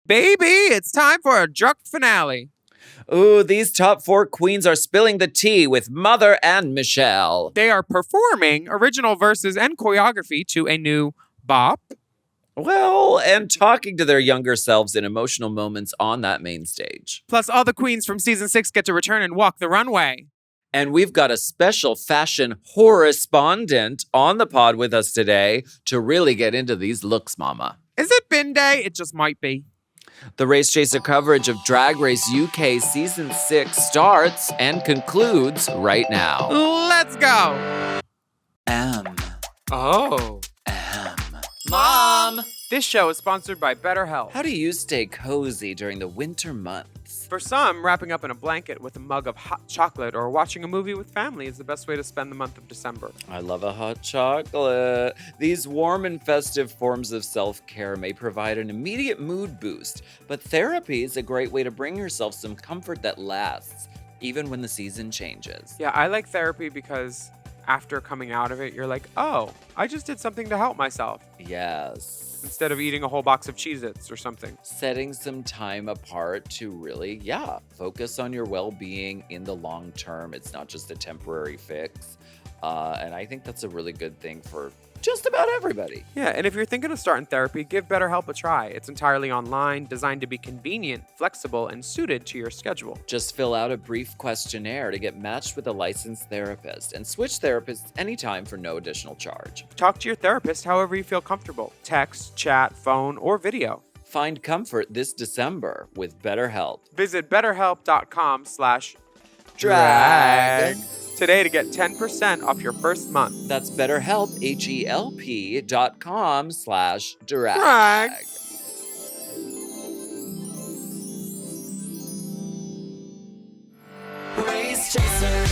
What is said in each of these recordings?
Baby, it's time for a DRUK finale. Ooh, these top 4 queens are spilling the tea with Mother and Michelle. They are performing original verses and choreography to a new bop. Well, and talking to their younger selves in emotional moments on that main stage. Plus, all the queens from season 6 get to return and walk the runway. And we've got a special fashion correspondent on the pod with us today to really get into these looks, mama. Is it bin day? It just might be. The Race Chaser coverage of Drag Race UK Season 6 starts and concludes right now. Let's go. Oh. Mom! This show is sponsored by BetterHelp. How do you stay cozy during the winter months? For some, wrapping up in a blanket with a mug of hot chocolate or watching a movie with family is the best way to spend the month of December. I love a hot chocolate. These warm and festive forms of self-care may provide an immediate mood boost, but therapy is a great way to bring yourself some comfort that lasts, even when the season changes. Yeah, I like therapy because after coming out of it, you're like, oh, I just did something to help myself. Yes. Instead of eating a whole box of Cheez-Its or something. Setting some time apart to really, focus on your well-being in the long term. It's not just a temporary fix. And I think that's a really good thing for just about everybody. Yeah, and if you're thinking of starting therapy, give BetterHelp a try. It's entirely online, designed to be convenient, flexible, and suited to your schedule. Just fill out a brief questionnaire to get matched with a licensed therapist and switch therapists anytime for no additional charge. Talk to your therapist however you feel comfortable. Text, chat, phone, or video. Find comfort this December with BetterHelp. Visit betterhelp.com/drag today to get 10% off your first month. That's BetterHelp, HELP.com/drag. Drag. Race Chaser.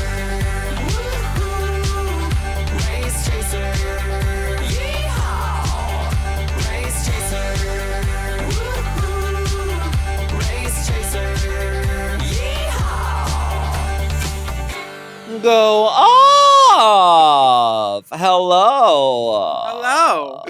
Woo-hoo. Race Chaser. Yeehaw. Race Chaser. Woo-hoo. Race Chaser. Yeehaw. Go off! Hello!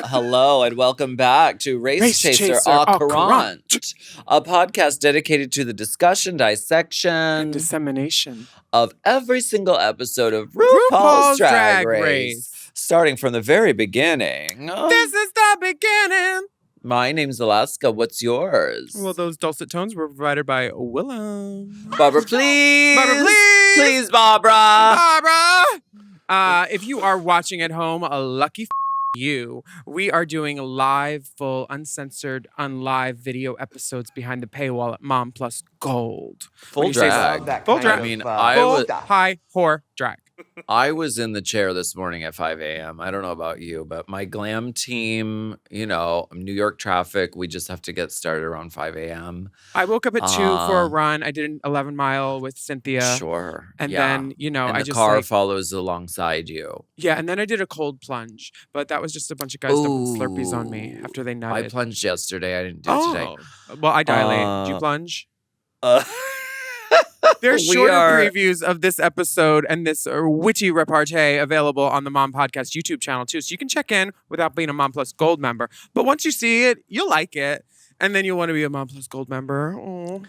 Hello, and welcome back to Race Chaser Au Courant, a podcast dedicated to the discussion, dissection, And dissemination of every single episode of RuPaul's Drag Race, starting from the very beginning. This is the beginning. My name's Alaska. What's yours? Well, those dulcet tones were provided by Willem. Barbara, please! Barbara, please! Please, Barbara! Barbara! If you are watching at home, a lucky you. We are doing live, full, uncensored, unlive video episodes behind the paywall at Mom Plus Gold. Full drag. Full drag. I mean, Full high whore drag. I was in the chair this morning at 5 a.m. I don't know about you, but my glam team, New York traffic, we just have to get started around 5 a.m. I woke up at 2 for a run. I did an 11-mile with Cynthia. Sure. And then, and I the just car follows alongside you. Yeah, and then I did a cold plunge. But that was just a bunch of guys dumping Slurpees on me after they nutted. I plunged yesterday. I didn't do it today. Well, I dilate. Did you plunge? There's shorter previews of this episode and this witty repartee available on the Mom Podcast YouTube channel, too. So you can check in without being a Mom Plus Gold member. But once you see it, you'll like it. And then you'll want to be a Mom Plus Gold member. Aww.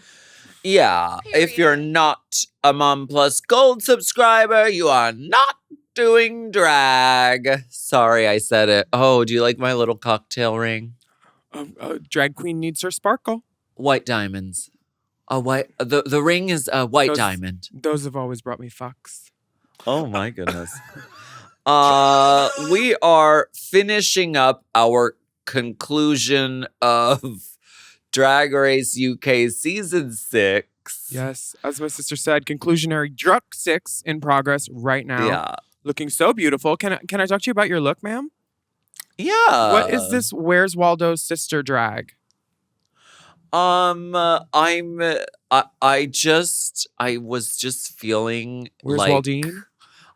Yeah. If you're not a Mom Plus Gold subscriber, you are not doing drag. Sorry, I said it. Oh, do you like my little cocktail ring? Drag queen needs her sparkle. White diamonds. The ring is a white diamond. Those have always brought me fucks. Oh my goodness. We are finishing up our conclusion of Drag Race UK Season 6. Yes, as my sister said, conclusionary DRUK 6 in progress right now. Yeah. Looking so beautiful. Can I talk to you about your look, ma'am? Yeah. What is this Where's Waldo's sister drag? I was just feeling Where's like Waldine?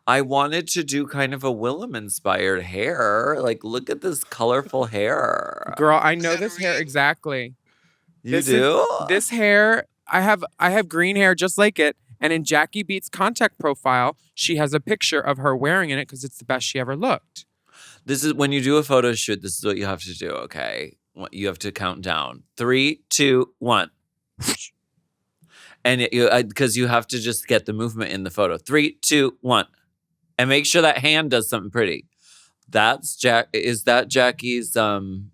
I wanted to do kind of a Willem-inspired hair. Like, look at this colorful hair. Girl, I know this hair exactly. You do? This hair, I have green hair just like it. And in Jackie Beat's contact profile, she has a picture of her wearing it because it's the best she ever looked. This is when you do a photo shoot, this is what you have to do, okay? You have to count down. 3, 2, 1. And because you have to just get the movement in the photo. 3, 2, 1. And make sure that hand does something pretty. That's Jack. Is that Jackie's online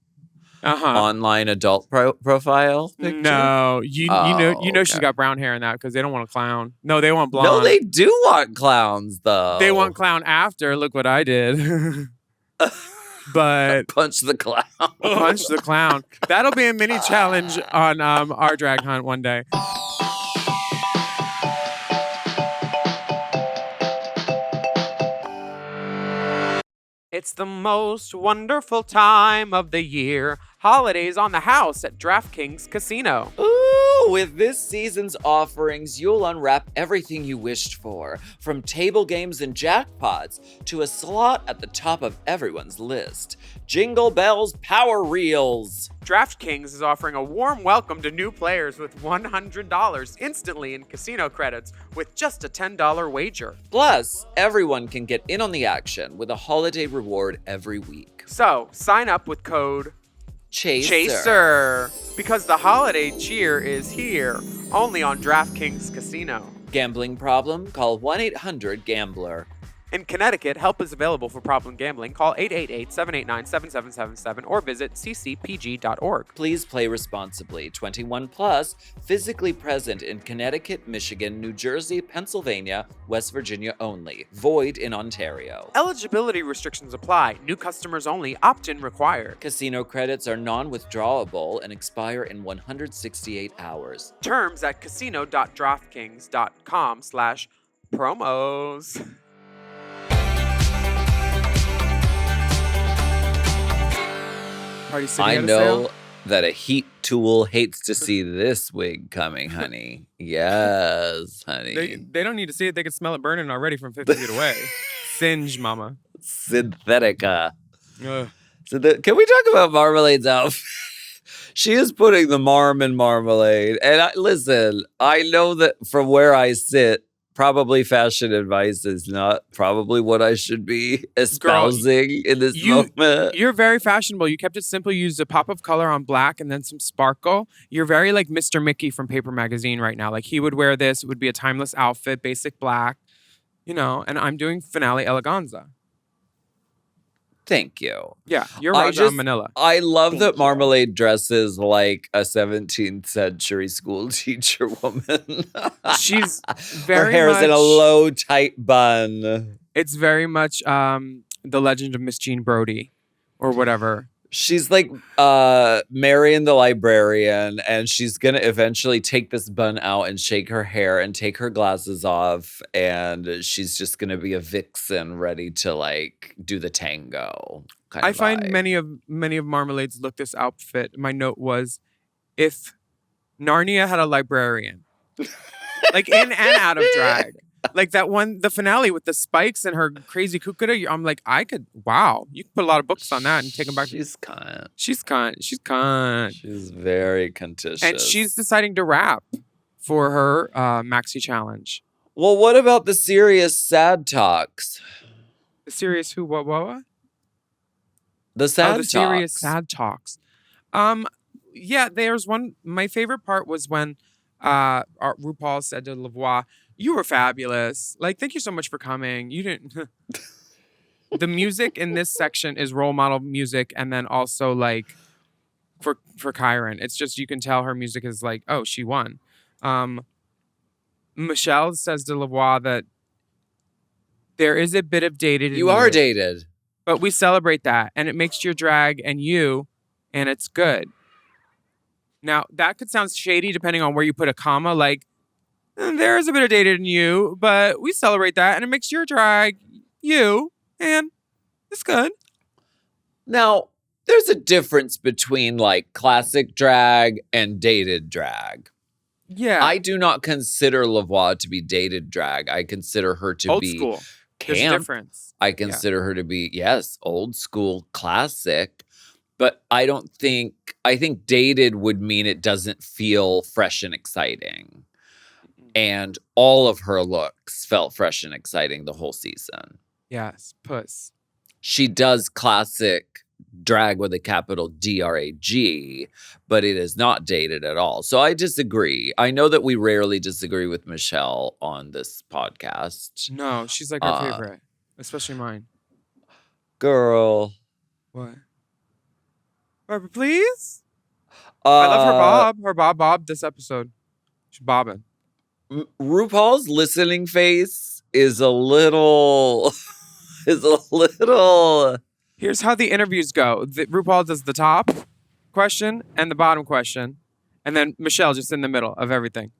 adult profile picture? No, you know she's okay. got brown hair in that because they don't want a clown. No, they want blonde. No, they do want clowns though. They want clown after. Look what I did. But punch the clown. Punch the clown. That'll be a mini challenge on our drag hunt one day. It's the most wonderful time of the year. Holidays on the house at DraftKings Casino. Ooh, with this season's offerings, you'll unwrap everything you wished for, from table games and jackpots to a slot at the top of everyone's list. Jingle Bells Power Reels. DraftKings is offering a warm welcome to new players with $100 instantly in casino credits with just a $10 wager. Plus, everyone can get in on the action with a holiday reward every week. So, sign up with code Chaser, because the holiday cheer is here, only on DraftKings Casino. Gambling problem? Call 1-800-GAMBLER. In Connecticut, help is available for problem gambling. Call 888-789-7777 or visit ccpg.org. Please play responsibly. 21 plus, physically present in Connecticut, Michigan, New Jersey, Pennsylvania, West Virginia only. Void in Ontario. Eligibility restrictions apply. New customers only. Opt-in required. Casino credits are non-withdrawable and expire in 168 hours. Terms at casino.draftkings.com/promos. Party City I had a know sale? that a heat tool hates to see this wig coming, honey. Yes, honey. They don't need to see it. They can smell it burning already from 50 feet away. Singe, mama. Synthetica. Ugh. Can we talk about Marmalade's outfit? She is putting the marm in marmalade. And listen, I know that from where I sit, probably fashion advice is not probably what I should be espousing in this moment. You're very fashionable. You kept it simple. You used a pop of color on black and then some sparkle. You're very like Mr. Mickey from Paper Magazine right now. Like he would wear this. It would be a timeless outfit, basic black, and I'm doing Finale Eleganza. Thank you. Yeah, you're Raja Manila. I love that Marmalade dresses like a 17th century school teacher woman. She's very Her hair is in a low, tight bun. It's very much the legend of Miss Jean Brodie or whatever. She's like Marion the librarian, and she's going to eventually take this bun out and shake her hair and take her glasses off, and she's just going to be a vixen ready to like do the tango. I find many of Marmalade's look this outfit. My note was, if Narnia had a librarian, like in and out of drag. Like that one, the finale with the spikes and her crazy kukura. I'm like, wow, you could put a lot of books on that and take them back. She's cunt. She's cunt. She's very contentious. And she's deciding to rap for her maxi challenge. Well, what about the serious sad talks? The serious who? What? The sad talks. Serious sad talks. Yeah, there's one. My favorite part was when RuPaul said to Lavoie, "You were fabulous. Like, thank you so much for coming. You didn't." The music in this section is role model music, and then also like for Kyron, it's just you can tell her music is like, oh, she won. Michelle says to Lavoie that there is a bit of dated. You are dated, but we celebrate that, and it makes your drag and you, and it's good. Now that could sound shady depending on where you put a comma, like. There is a bit of dated in you, but we celebrate that, and it makes your drag you, and it's good. Now, there's a difference between like classic drag and dated drag. Yeah. I do not consider Lavoie to be dated drag. I consider her to old be school. Camp. There's a difference. I consider her to be, yes, old school, classic. But I think dated would mean it doesn't feel fresh and exciting. And all of her looks felt fresh and exciting the whole season. Yes, puss. She does classic drag with a capital DRAG, but it is not dated at all. So I disagree. I know that we rarely disagree with Michelle on this podcast. No, she's like our favorite, especially mine. Girl. What? Barbara, please? I love her bob. Her bob this episode. She's bobbing. RuPaul's listening face is a little... Here's how the interviews go. RuPaul does the top question and the bottom question. And then Michelle just in the middle of everything.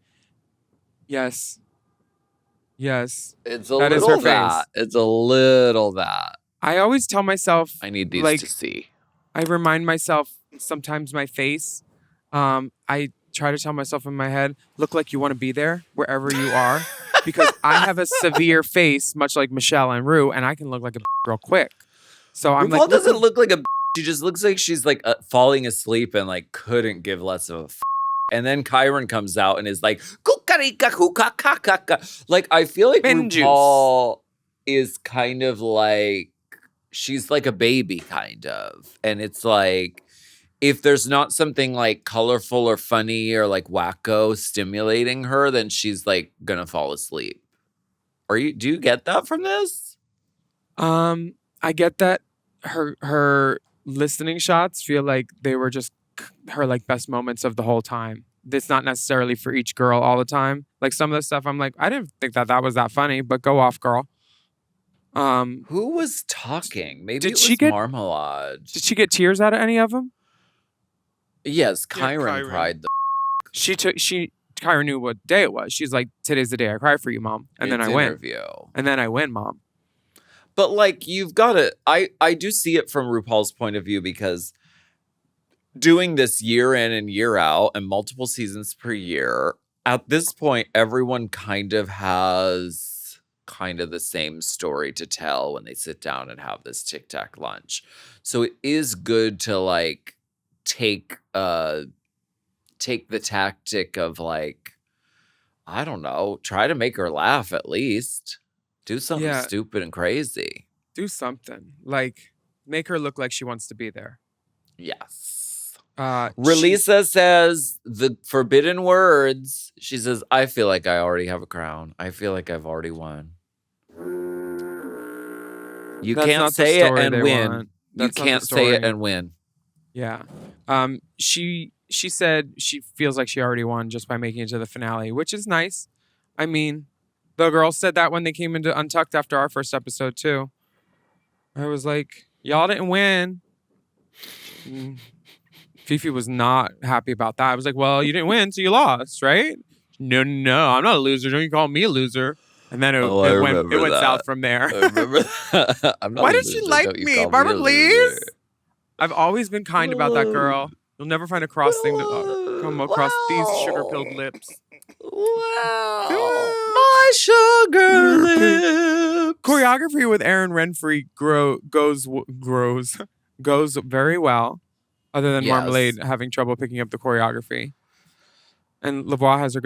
Yes. Yes. It's a little that. It's a little that. I always tell myself... I need these to see. I remind myself sometimes my face. I try to tell myself in my head, look like you want to be there wherever you are. Because I have a severe face, much like Michelle and Rue, and I can look like a real quick. So I'm RuPaul doesn't look like a she just looks like she's like falling asleep and like couldn't give less of a And then Kyron comes out and is like, kukarika kukakakaka. Like, I feel like RuPaul is kind of like, she's like a baby kind of. And it's like, if there's not something like colorful or funny or like wacko stimulating her, then she's like gonna fall asleep. Do you get that from this? I get that her listening shots feel like they were just her like best moments of the whole time. It's not necessarily for each girl all the time. Like some of the stuff I'm like, I didn't think that was that funny, but go off, girl. Who was talking? Maybe it was Marmalade. Did she get tears out of any of them? Yes, Kyron cried. Kyron knew what day it was. She's like, today's the day I cry for you, Mom. And then I win. And then I win, Mom. But like, you've got to, I do see it from RuPaul's point of view, because doing this year in and year out and multiple seasons per year, at this point, everyone kind of has kind of the same story to tell when they sit down and have this Tic Tac lunch. So it is good to like take the tactic of like, I don't know, try to make her laugh at least. Do something stupid and crazy. Do something. Like, make her look like she wants to be there. Yes. Relisa says the forbidden words. She says, I feel like I already have a crown. I feel like I've already won. You can't say it and win. You can't say it and win. Yeah. She said she feels like she already won just by making it to the finale, which is nice. I mean, the girls said that when they came into Untucked after our first episode too. I was like, y'all didn't win. Fifi was not happy about that. I was like, well, you didn't win, so you lost, right? No, I'm not a loser. Don't you call me a loser? And then it went south from there. I remember that. Why did she like me? Barbara, please? I've always been kind about that girl. You'll never find a cross thing to come across these sugar-filled lips. Wow. My sugar lips. Choreography with Aaron Renfrey goes very well, other than Marmalade having trouble picking up the choreography. And Lavoie has her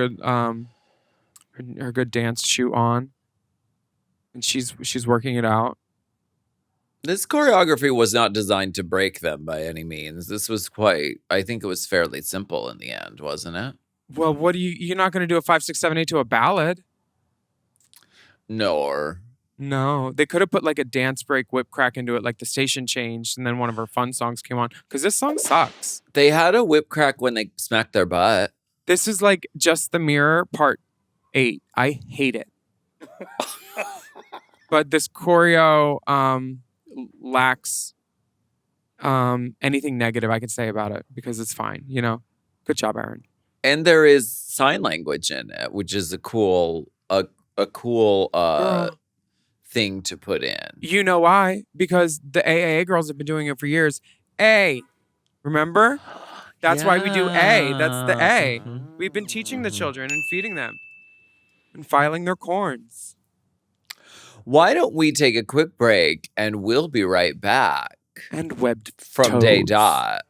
good dance shoe on, and she's working it out. This choreography was not designed to break them by any means. This was I think it was fairly simple in the end, wasn't it? Well, you're not going to do a 5, 6, 7, 8 to a ballad. No, they could have put like a dance break whip crack into it, like the station changed, and then one of her fun songs came on, because this song sucks. They had a whip crack when they smacked their butt. This is like Just the Mirror Part 8. I hate it. But this choreo lacks anything negative I can say about it, because it's fine, you know? Good job, Aaron. And there is sign language in it, which is a cool thing to put in. You know why? Because the AAA girls have been doing it for years. A, remember? That's why we do A. That's the A. We've been teaching the children and feeding them and filing their corns. Why don't we take a quick break and we'll be right back. And webbed from toes. Day Dot.